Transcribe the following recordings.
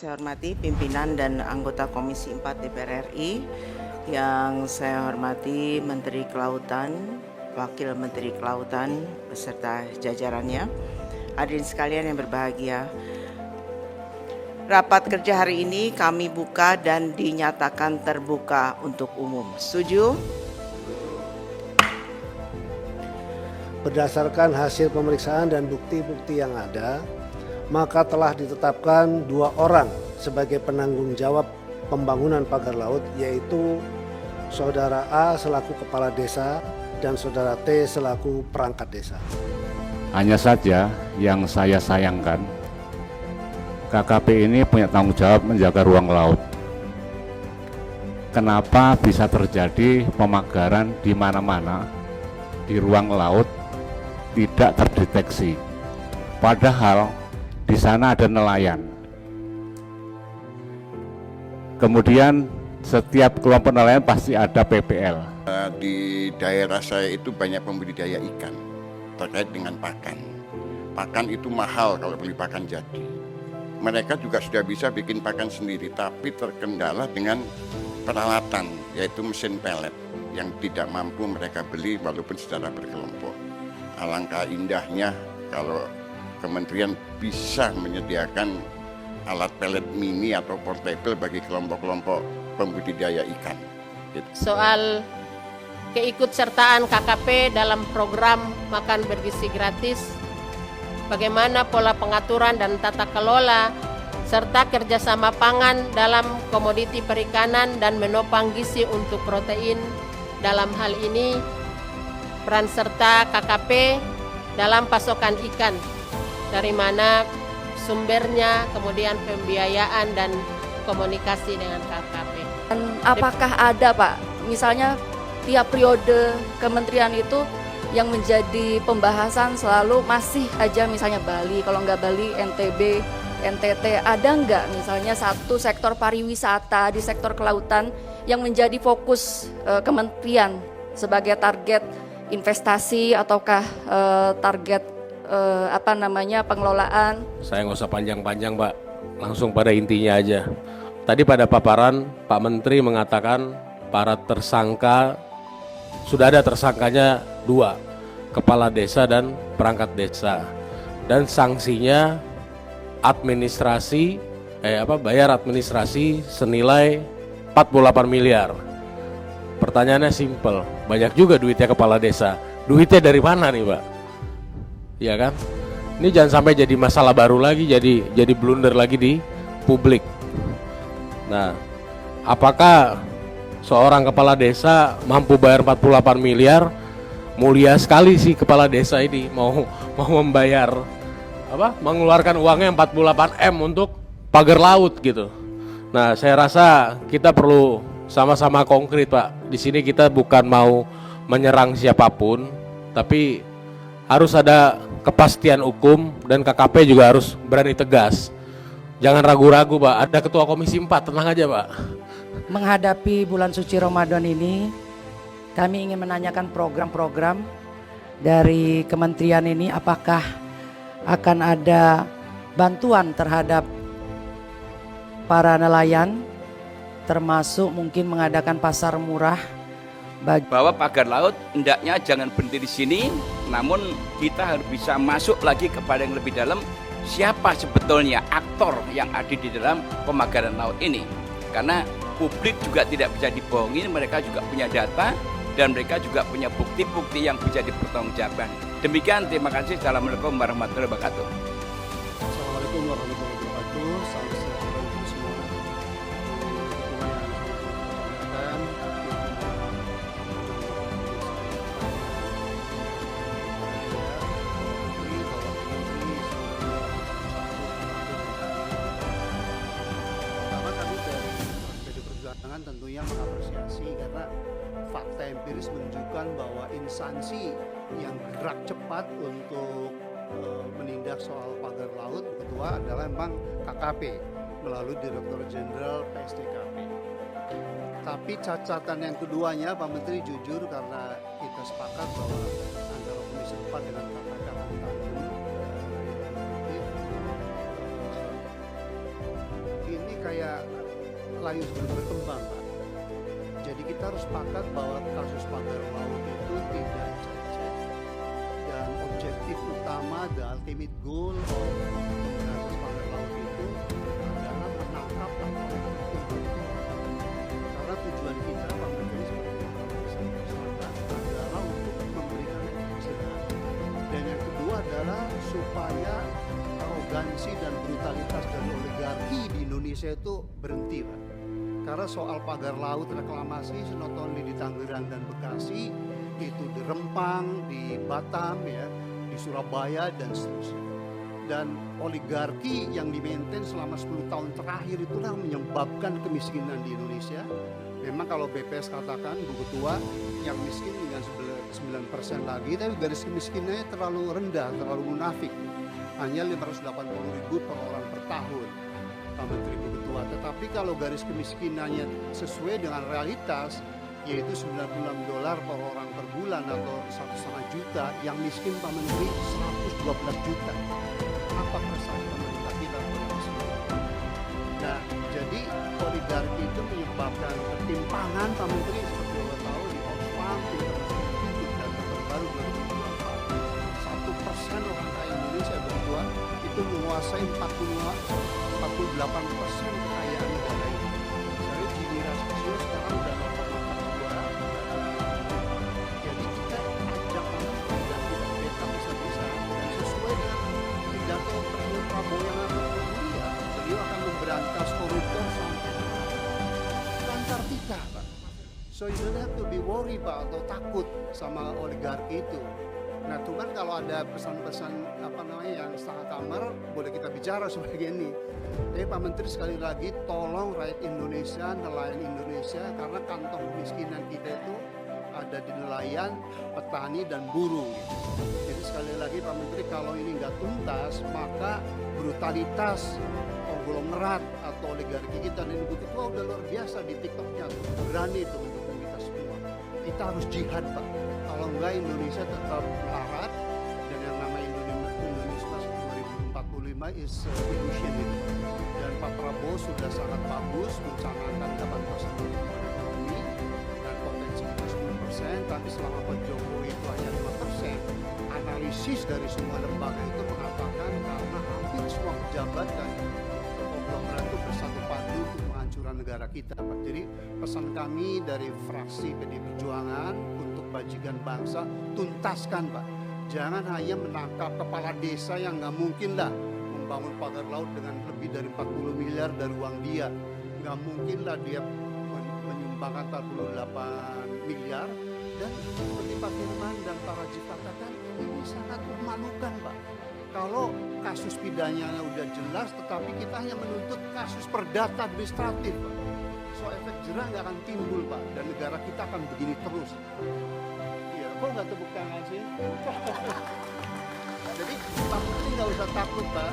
Saya hormati pimpinan dan anggota Komisi 4 DPR RI, yang saya hormati Menteri Kelautan, Wakil Menteri Kelautan beserta jajarannya, hadirin sekalian yang berbahagia. Rapat kerja hari ini kami buka dan dinyatakan terbuka untuk umum. Setuju? Berdasarkan hasil pemeriksaan dan bukti-bukti yang ada, maka telah ditetapkan 2 orang sebagai penanggung jawab pembangunan pagar laut, yaitu Saudara A selaku Kepala Desa dan Saudara T selaku perangkat desa. Hanya saja yang saya sayangkan, KKP ini punya tanggung jawab menjaga ruang laut. Kenapa bisa terjadi pemagaran di mana-mana di ruang laut tidak terdeteksi? Padahal di sana ada nelayan. Kemudian setiap kelompok nelayan pasti ada PPL. Di daerah saya itu banyak pembudidaya ikan terkait dengan pakan. Pakan itu mahal kalau beli pakan jadi. Mereka juga sudah bisa bikin pakan sendiri, tapi terkendala dengan peralatan, yaitu mesin pelet yang tidak mampu mereka beli walaupun secara berkelompok. Alangkah indahnya kalau Kementerian bisa menyediakan alat pelet mini atau portable bagi kelompok-kelompok pembudidaya ikan. Soal keikutsertaan KKP dalam program makan bergizi gratis, bagaimana pola pengaturan dan tata kelola, serta kerjasama pangan dalam komoditi perikanan dan menopang gizi untuk protein. Dalam hal ini, peran serta KKP dalam pasokan ikan, dari mana sumbernya, kemudian pembiayaan dan komunikasi dengan KKP. Dan apakah ada Pak, misalnya tiap periode kementerian itu yang menjadi pembahasan selalu masih aja misalnya Bali, kalau nggak Bali NTB, NTT, ada nggak misalnya satu sektor pariwisata di sektor kelautan yang menjadi fokus kementerian sebagai target investasi ataukah target pengelolaan? Saya nggak usah panjang-panjang Pak, langsung pada intinya aja. Tadi pada paparan Pak Menteri mengatakan para tersangka, sudah ada tersangkanya 2, Kepala Desa dan Perangkat Desa. Dan sanksinya bayar administrasi senilai 48 miliar. Pertanyaannya simpel, banyak juga duitnya Kepala Desa. Duitnya dari mana nih Pak? Ya kan? Ini jangan sampai jadi masalah baru lagi, jadi blunder lagi di publik. Nah, apakah seorang kepala desa mampu bayar 48 miliar? Mulia sekali sih kepala desa ini mau membayar mengeluarkan uangnya 48 M untuk pagar laut gitu. Nah, saya rasa kita perlu sama-sama konkret Pak. Di sini kita bukan mau menyerang siapapun, tapi harus ada kepastian hukum dan KKP juga harus berani tegas. Jangan ragu-ragu Pak, ada Ketua Komisi 4, tenang aja Pak. Menghadapi bulan suci Ramadan ini, kami ingin menanyakan program-program dari kementerian ini, apakah akan ada bantuan terhadap para nelayan, termasuk mungkin mengadakan pasar murah bahwa pagar laut hendaknya jangan berhenti di sini, namun kita harus bisa masuk lagi kepada yang lebih dalam, siapa sebetulnya aktor yang ada di dalam pemagaran laut ini. Karena publik juga tidak bisa dibohongi, mereka juga punya data dan mereka juga punya bukti-bukti yang bisa dipertanggungjawabkan. Demikian, terima kasih. Assalamualaikum warahmatullahi wabarakatuh. Assalamualaikum warahmatullahi wabarakatuh. Salam sejahtera untuk semua. Tentunya mengapresiasi karena fakta empiris menunjukkan bahwa instansi yang gerak cepat untuk menindak soal pagar laut ketua adalah memang KKP melalui Direktur Jenderal PSDKP. Tapi catatan yang keduanya Pak Menteri jujur, karena kita sepakat bahwa antara Komisi 4 dengan KKP kayak layu sebelum berkembang, Pak. Jadi kita harus sepakat bahwa kasus pagar laut itu tidak cacat, dan objektif utama, the ultimate goal of kasus pagar laut itu adalah menangkap karena tujuan kita, Pak Menteri, seperti yang Bapak bisa sampaikan, adalah untuk memberikan efek jerah. Dan yang kedua adalah supaya arogansi dan brutalitas dari oligarki di Indonesia itu berhenti, Pak. Karena soal pagar laut reklamasi not only di Tangerang dan Bekasi, itu di Rempang, di Batam, ya, di Surabaya dan seterusnya. Dan oligarki yang dimaintain selama 10 tahun terakhir itulah menyebabkan kemiskinan di Indonesia. Memang kalau BPS katakan, Bu Ketua, yang miskin dengan 9% lagi, tapi garis kemiskinannya terlalu rendah, terlalu munafik. Hanya 580.000 per orang per tahun, Pak Menteri, Bu Ketua. Tetapi kalau garis kemiskinannya sesuai dengan realitas, yaitu $96 per orang per bulan atau 1,5 juta, yang miskin, Pak Menteri, 112 juta. Apa prestasi pemerintah kita? Nah, jadi oligarki itu menyebabkan ketimpangan, Pak Menteri, seperti Bapak tahu di Oxfam, dan terbaru 2024, 1% orang kaya Indonesia berdua itu menguasai 48% kekayaan negara ini. Misalnya Gini rasio sekarang udah 0,42. Jadi kita ajak tidak beta bisa-bisa, dan sesuai dengan pidato Presiden Prabowo yang akan mulia, beliau akan memberantas koruptor sampai Antartika, Pak. So you don't have to be worried, Pak, atau takut sama oligarki itu. Nah, cuman kalau ada pesan-pesan yang setengah kamar, boleh kita bicara sebagai ini. Tapi Pak Menteri, sekali lagi tolong rakyat Indonesia, nelayan Indonesia, karena kantong kemiskinan kita itu ada di nelayan, petani, dan buruh. Jadi sekali lagi Pak Menteri, kalau ini nggak tuntas, maka brutalitas konglomerat atau oligarki kita, dan Ibu Ketua udah luar biasa di TikToknya, berani itu mendukung kita semua. Kita harus jihad, Pak. Kalau enggak, Indonesia tetap melarat, dan yang namanya Indonesia 2045 is illusion itu. Dan Pak Prabowo sudah sangat bagus mencanangkan 8% pertumbuhan ekonomi dan potensi kita 10%, tapi selama Pak Jokowi itu hanya 5%. Analisis dari semua lembaga itu mengatakan karena hampir semua pejabat dan konglomerat itu bersatu padu untuk penghancuran negara kita, Pak. Jadi pesan kami dari fraksi PD Perjuangan untuk bajikan bangsa, tuntaskan, Pak. Jangan hanya menangkap kepala desa yang nggak mungkin lah membangun pagar laut dengan lebih dari 40 miliar dari uang dia. Nggak mungkin lah dia menyumbangkan 48 miliar. Dan seperti Pak Firman dan Pak Rajiv katakan, ini sangat memalukan, Pak. Kalau kasus pidananya udah jelas, tetapi kita hanya menuntut kasus perdata administratif, Pak. So efek jerah nggak akan timbul, Pak, dan negara kita akan begini terus. Iya, kok nggak tepuk tangan sih? Jadi Pak Menteri nggak usah takut, Pak.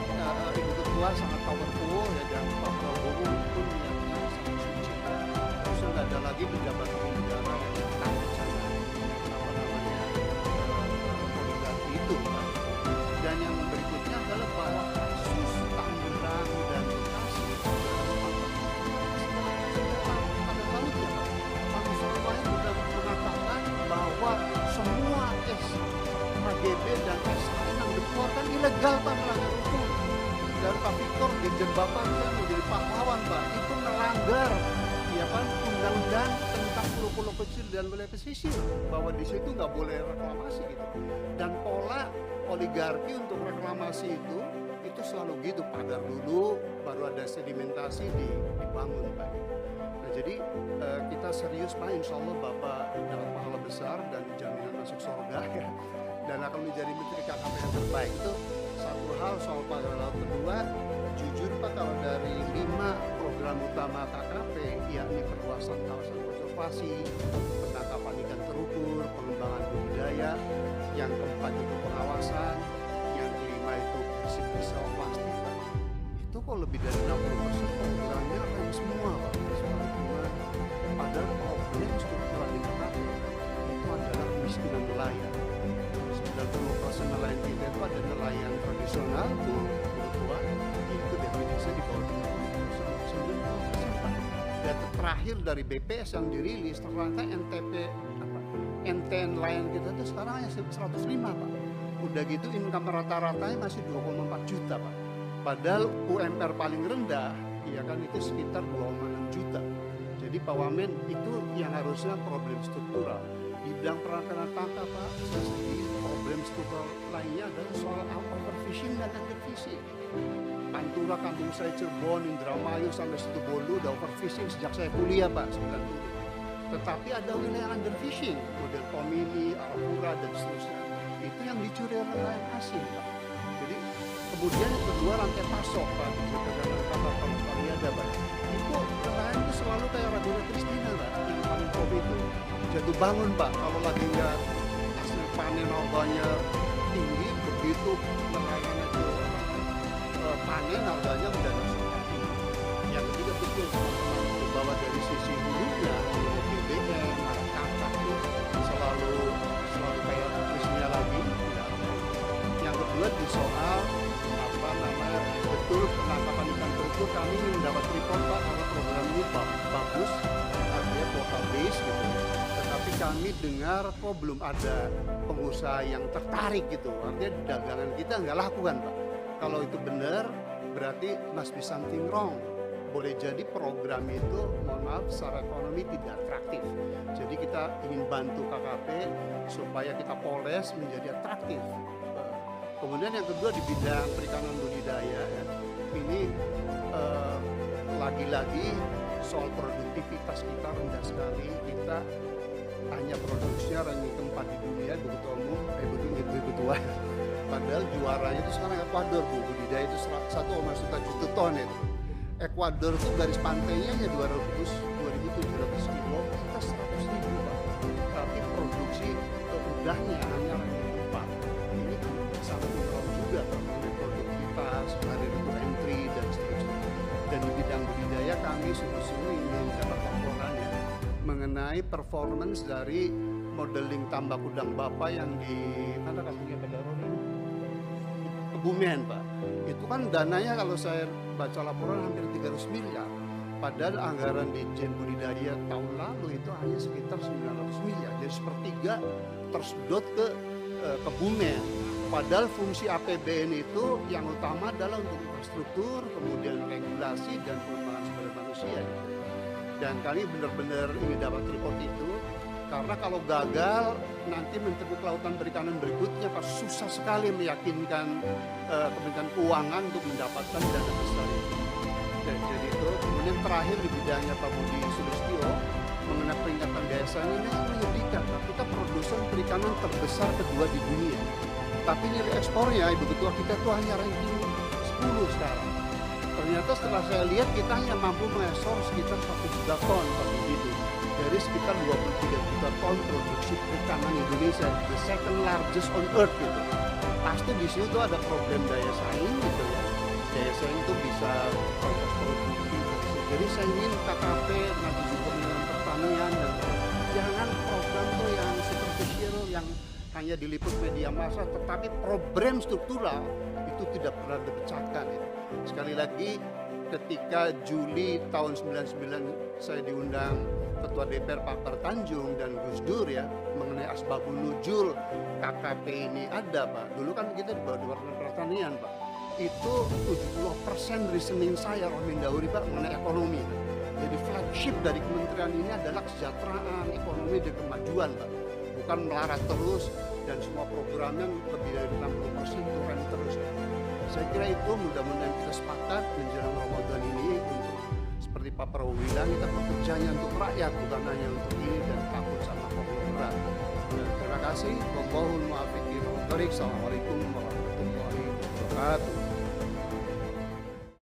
Ibu Ketua sangat powerful, ya, dan Pak Prabowo pun niatnya sangat suci. Terus nggak ada lagi pejabat negara yang takut sama oligarki itu, Pak. Dan yang berikutnya adalah bahwa kasus Tangerang dan Bekasi pada lautnya, Pak. Pak Surabaya sudah mengatakan bahwa semua KGB dan SKN yang dikeluarkan ilegal, Pak, melanggar hukum. Dan Pak Victor Dirjen Bapak yang menjadi pahlawan, Pak, itu melanggar undang-undang tentang pulau-pulau kecil dan wilayah pesisir, bahwa di situ nggak boleh reklamasi gitu. Dan pola oligarki untuk reklamasi itu selalu gitu, pagar dulu, baru ada sedimentasi dibangun, Pak. Nah, jadi kita serius, Pak, insya Allah Bapak dapat pahala besar dan jaminan masuk surga, ya, dan akan menjadi Menteri KKP yang terbaik. Itu satu hal soal pagar laut. Kedua, jujur, Pak, kalau dari 5 program utama KKP, yakni perluasan kawasan konservasi, penangkapan ikan terukur, pengembangan budidaya, yang keempat itu pengawasan, yang kelima itu bersih-bersih plastik, Pak. Itu kok lebih dari 60% programnya rem semua, Pak, soal lingkungan. Padahal problem struktural di KKP itu adalah kemiskinan nelayan. 90% nelayan kita itu ada nelayan tradisional, Bu Ketua, itu definisinya di bawah 30%. data terakhir dari BPS yang dirilis ternyata NTN layan kita itu sekarang hanya 105 Pak. Udah gitu income rata-ratanya masih 2,4 juta Pak. Padahal UMR paling rendah ya kan itu sekitar 2,6 juta. Jadi Pak Wamen itu yang harusnya problem struktural. Di bidang perakaran tangkap Pak, problem struktural lainnya adalah soal overfishing dan underfishing. Pantura, Kampung Saya, Cirebon, Indramayu sampai Situbondo udah overfishing sejak saya kuliah Pak 90. Tetapi ada wilayah underfishing, model Tomini, Arafura dan seterusnya. Itu yang dicuri oleh nelayan asing Pak. Jadi kemudian yang kedua rantai pasok Pak, di perdagangan kapal Pariada Pak. Itu nelayan itu selalu kayak Radula Kristina Pak, yang paling kopi itu jatuh bangun Pak. Kalau lagi nggak hasil panen harganya tinggi, begitu nelayan itu panen harganya udah langsung naik. Yang ketiga betul teman-teman bahwa dari sisi hulunya BBM, kakak itu selalu kayak bisnisnya lagi. Yang kedua di soal betul penangkapan ikan terukur kami mendapat report Pak karena program ini bagus, artinya quota base gitu. Tetapi kami dengar kok belum ada pengusaha yang tertarik gitu, artinya dagangan kita nggak laku kan Pak. Kalau itu benar, berarti must be something wrong. Boleh jadi program itu, mohon maaf, secara ekonomi tidak atraktif. Jadi kita ingin bantu KKP supaya kita poles menjadi atraktif. Kemudian yang kedua di bidang perikanan budidaya, ya, ini lagi-lagi soal produktivitas kita rendah sekali. Kita hanya produksinya ranking keempat di dunia, begitu umum, begitu tua. Padahal juaranya itu sekarang Ekuador, Bu. Budidaya itu 1,1 juta ton itu. Ekuador itu garis pantainya hanya 2.700 kilo, kita 100.000 Pak. Tapi produksi udahnya hanya ranking keempat. Ini sangat kurang juga terkait produktivitas, barrier to entry dan seterusnya. Dan di bidang budidaya kami sungguh-sungguh ingin dapat laporan ya mengenai performance dari modeling tambak udang bapa yang di mana kampungnya Pedaroni? Kebumen Pak. Itu kan dananya kalau saya baca laporan hampir 300 miliar. Padahal anggaran di Jen Budidaya tahun lalu itu hanya sekitar 900 miliar. Jadi sepertiga tersedot ke Kebumen. Padahal fungsi APBN itu yang utama adalah untuk infrastruktur, kemudian regulasi dan pengembangan sumber manusia. Dan kami benar-benar ingin dapat report itu. Karena kalau gagal, nanti Menteri Kelautan Perikanan berikutnya pasti susah sekali meyakinkan Kementerian Keuangan untuk mendapatkan dana besar itu. Dan jadi itu, kemudian terakhir di bidangnya Pak Budi Sulistyo mengenai peringatan desa ini menyedihkan. Kita produsen perikanan terbesar kedua di dunia. Tapi nilai ekspornya, Ibu Ketua, kita tuh hanya ranking 10 sekarang. Ternyata setelah saya lihat kita hanya mampu mengekspor sekitar 1 juta ton Pak Budi itu. Dari sekitar 23 juta ton produksi perikanan Indonesia, the second largest on earth gitu. Pasti di situ tuh ada problem daya saing gitu ya. Daya saing itu bisa ongkos produksi. Jadi saya ingin KKP nanti juga dengan pertanian dan jangan program tuh yang superficial yang hanya diliput media massa, tetapi program struktural itu tidak pernah dipecahkan. Ya. Sekali lagi, ketika Juli tahun 99 saya diundang Ketua DPR Pak Tanjung dan Gus Dur ya mengenai asbabun nuzul KKP ini ada Pak. Dulu kan kita di bawah Departemen Pertanian Pak. Itu 70% reasoning saya Rohmin Dauri Pak mengenai ekonomi. Jadi flagship dari kementerian ini adalah kesejahteraan, ekonomi dan kemajuan Pak. Bukan melarat terus dan semua programnya lebih dari 60% itu rem terus. Saya kira itu mudah-mudahan kita sepakat menjelang Ramadan ini untuk seperti Pak Prabowo bilang kita bekerjanya untuk rakyat bukan hanya untuk ini dan takut sama konglomerat. Terima kasih. Assalamualaikum warahmatullahi wabarakatuh.